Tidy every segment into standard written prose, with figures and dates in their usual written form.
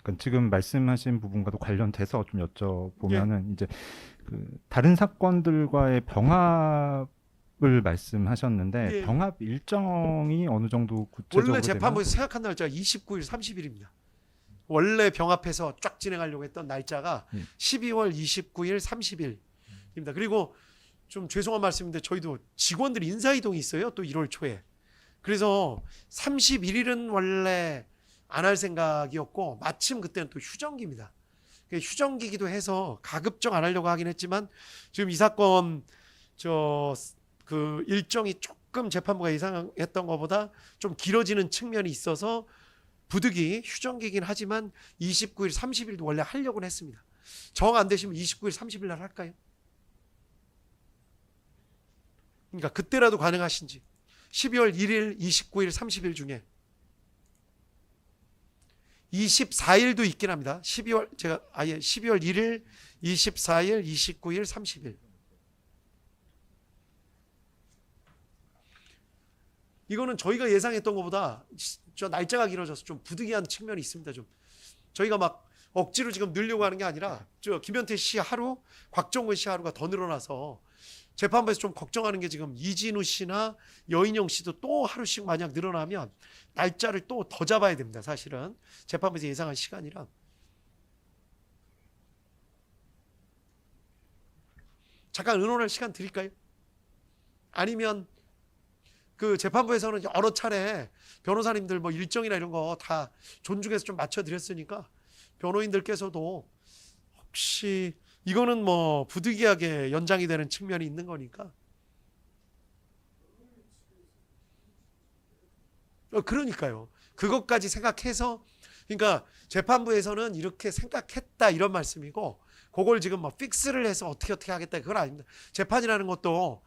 그러니까 지금 말씀하신 부분과도 관련돼서 좀 예. 여쭤보면은 이제 그 다른 사건들과의 병합을 말씀하셨는데 예. 병합 일정이 어느 정도 원래 구체적으로 되면 재판부에서 생각한 날짜가 29일, 30일입니다. 원래 병합해서 쫙 진행하려고 했던 날짜가 예. 12월 29일, 30일입니다. 그리고 좀 죄송한 말씀인데 저희도 직원들 인사이동이 있어요. 또 1월 초에. 그래서 31일은 원래 안 할 생각이었고 마침 그때는 또 휴정기입니다. 휴정기기도 해서 가급적 안 하려고 하긴 했지만 지금 이 사건 그 일정이 조금 재판부가 예상했던 것보다 좀 길어지는 측면이 있어서 부득이 휴정기긴 하지만 29일, 30일도 원래 하려고는 했습니다. 정 안 되시면 29일, 30일 날 할까요? 그러니까 그때라도 가능하신지. 12월 1일, 29일, 30일 중에 24일도 있긴 합니다. 12월 1일, 24일, 29일, 30일. 이거는 저희가 예상했던 것보다 저 날짜가 길어져서 좀 부득이한 측면이 있습니다. 좀 저희가 막 억지로 지금 늘려고 하는 게 아니라 저 김현태 씨 하루, 곽종근 씨 하루가 더 늘어나서 재판부에서 좀 걱정하는 게 지금 이진우 씨나 여인영 씨도 또 하루씩 만약 늘어나면 날짜를 또 더 잡아야 됩니다. 사실은 재판부에서 예상한 시간이랑. 잠깐 의논할 시간 드릴까요? 아니면 그 재판부에서는 여러 차례 변호사님들 뭐 일정이나 이런 거 다 존중해서 좀 맞춰드렸으니까 변호인들께서도 혹시 이거는 뭐 부득이하게 연장이 되는 측면이 있는 거니까 그러니까요. 그것까지 생각해서 그러니까 재판부에서는 이렇게 생각했다 이런 말씀이고 그걸 지금 뭐 픽스를 해서 어떻게 하겠다 그건 아닙니다. 재판이라는 것도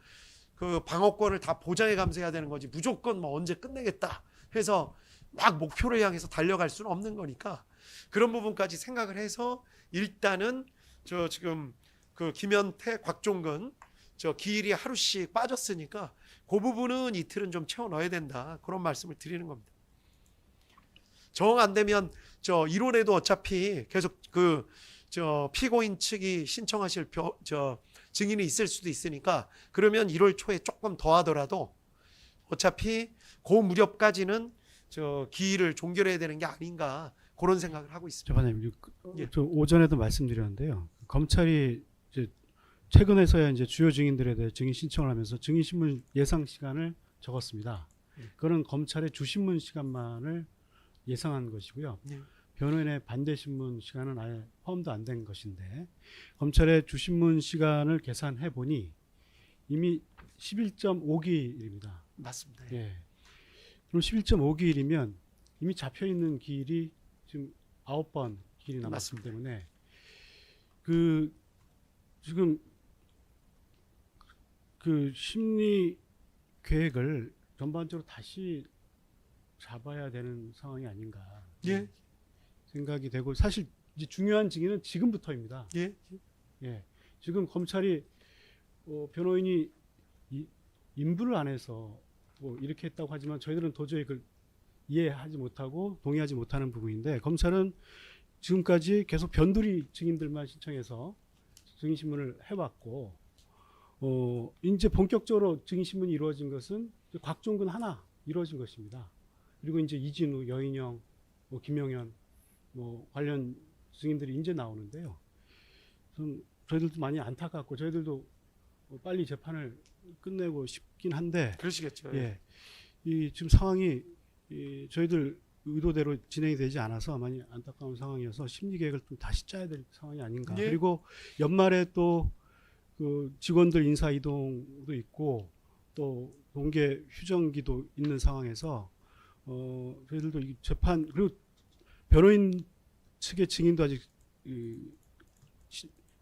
그 방어권을 다 보장해 가면서 해야 되는 거지 무조건 뭐 언제 끝내겠다 해서 막 목표를 향해서 달려갈 수는 없는 거니까 그런 부분까지 생각을 해서 일단은 저 지금 그 김현태, 곽종근 저 기일이 하루씩 빠졌으니까 그 부분은 이틀은 좀 채워 넣어야 된다 그런 말씀을 드리는 겁니다. 정 안 되면 저 이론에도 어차피 계속 그 저 피고인 측이 신청하실 증인이 있을 수도 있으니까 그러면 1월 초에 조금 더 하더라도 어차피 그 무렵까지는 저 기일을 종결해야 되는 게 아닌가 그런 생각을 하고 있습니다. 재판장님, 예. 저 오전에도 말씀드렸는데요. 검찰이 이제 최근에서야 이제 주요 증인들에 대해 증인 신청을 하면서 증인 신문 예상 시간을 적었습니다. 그거는 검찰의 주신문 시간만을 예상한 것이고요. 예. 변호인의 반대 신문 시간은 아예 포함도 안 된 것인데 검찰의 주신문 시간을 계산해 보니 이미 11.5기일입니다. 맞습니다. 예. 그럼 11.5기일이면 이미 잡혀 있는 기일이 지금 9번 기일이 남았기 맞습니다. 때문에 그 지금 그 심리 계획을 전반적으로 다시 잡아야 되는 상황이 아닌가 예. 생각이 되고 사실 이제 중요한 증인은 지금부터입니다. 예. 예. 지금 검찰이 변호인이 인부를 안 해서 뭐 이렇게 했다고 하지만 저희들은 도저히 그걸 이해하지 못하고 동의하지 못하는 부분인데 검찰은 지금까지 계속 변두리 증인들만 신청해서 증인신문을 해왔고 이제 본격적으로 증인신문이 이루어진 것은 곽종근 하나 이루어진 것입니다. 그리고 이제 이진우, 여인영, 뭐 김영현 뭐 관련 증인들이 이제 나오는데요. 좀 저희들도 많이 안타깝고 저희들도 빨리 재판을 끝내고 싶긴 한데 그러시겠죠. 예. 이 지금 상황이 저희들 의도대로 진행이 되지 않아서 많이 안타까운 상황이어서 심리 계획을 좀 다시 짜야 될 상황이 아닌가. 예. 그리고 연말에 또 그 직원들 인사 이동도 있고 또 동계 휴정기도 있는 상황에서 저희들도 이 재판 그리고 변호인 측의 증인도 아직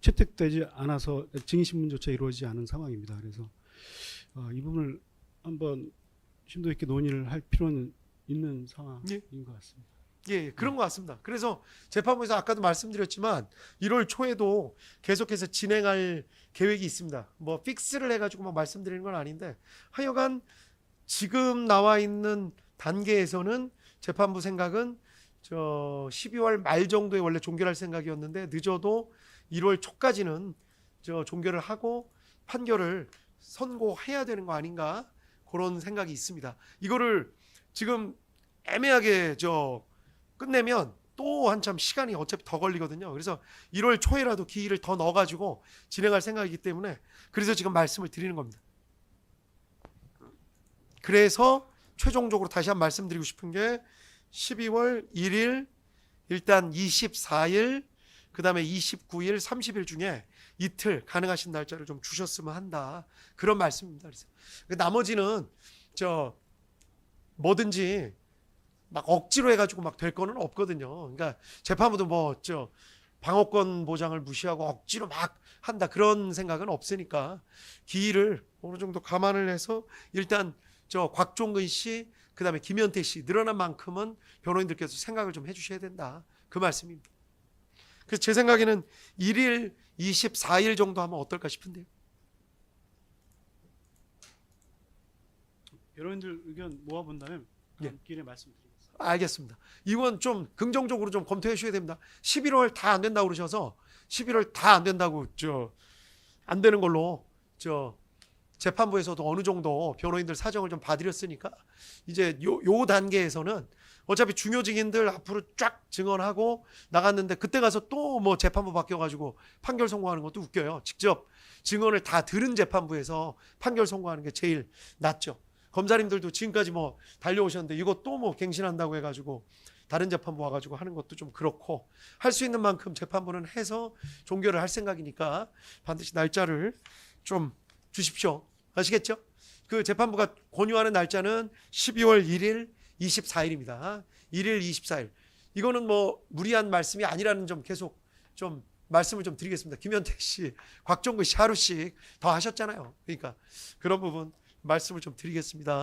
채택되지 않아서 증인신문조차 이루어지지 않은 상황입니다. 그래서 이 부분을 한번 심도 있게 논의를 할 필요는 있는 상황인 것 같습니다. 예, 그런 것 같습니다. 그래서 재판부에서 아까도 말씀드렸지만 1월 초에도 계속해서 진행할 계획이 있습니다. 뭐 픽스를 해가지고 뭐 말씀드리는 건 아닌데 하여간 지금 나와 있는 단계에서는 재판부 생각은 저 12월 말 정도에 원래 종결할 생각이었는데 늦어도 1월 초까지는 저 종결을 하고 판결을 선고해야 되는 거 아닌가 그런 생각이 있습니다. 이거를 지금 애매하게 저 끝내면 또 한참 시간이 어차피 더 걸리거든요. 그래서 1월 초에라도 기일을 더 넣어가지고 진행할 생각이기 때문에 그래서 지금 말씀을 드리는 겁니다. 그래서 최종적으로 다시 한번 말씀드리고 싶은 게 12월 1일, 일단 24일, 그 다음에 29일, 30일 중에 이틀 가능하신 날짜를 좀 주셨으면 한다. 그런 말씀입니다. 그래서 나머지는 저 뭐든지 막 억지로 해가지고 막 될 거는 없거든요. 그러니까 재판부도 뭐 저 방어권 보장을 무시하고 억지로 막 한다 그런 생각은 없으니까 기일을 어느 정도 감안을 해서 일단 저 곽종근 씨 그다음에 김현태 씨 늘어난 만큼은 변호인들께서 생각을 좀 해주셔야 된다 그 말씀입니다. 그래서 제 생각에는 1일, 24일 정도 하면 어떨까 싶은데요. 변호인들 의견 모아본다면 다음 기회에 말씀드리겠습니다. 알겠습니다. 이건 좀 긍정적으로 좀 검토해 주셔야 됩니다. 11월 다 안 된다고 그러셔서 11월 다 안 된다고 안 되는 걸로 재판부에서도 어느 정도 변호인들 사정을 좀 봐드렸으니까 이제 요 단계에서는 어차피 중요 증인들 앞으로 쫙 증언하고 나갔는데 그때 가서 또 뭐 재판부 바뀌어가지고 판결 선고하는 것도 웃겨요. 직접 증언을 다 들은 재판부에서 판결 선고하는 게 제일 낫죠. 검사님들도 지금까지 뭐 달려오셨는데 이거 또 뭐 갱신한다고 해가지고 다른 재판부 와가지고 하는 것도 좀 그렇고 할 수 있는 만큼 재판부는 해서 종결을 할 생각이니까 반드시 날짜를 좀 주십시오. 아시겠죠? 그 재판부가 권유하는 날짜는 12월 1일, 24일입니다. 1일, 24일. 이거는 뭐 무리한 말씀이 아니라는 점 계속 좀 말씀을 좀 드리겠습니다. 김현태 씨, 곽종근 씨 하루씩 더 하셨잖아요. 그러니까 그런 부분 말씀을 좀 드리겠습니다.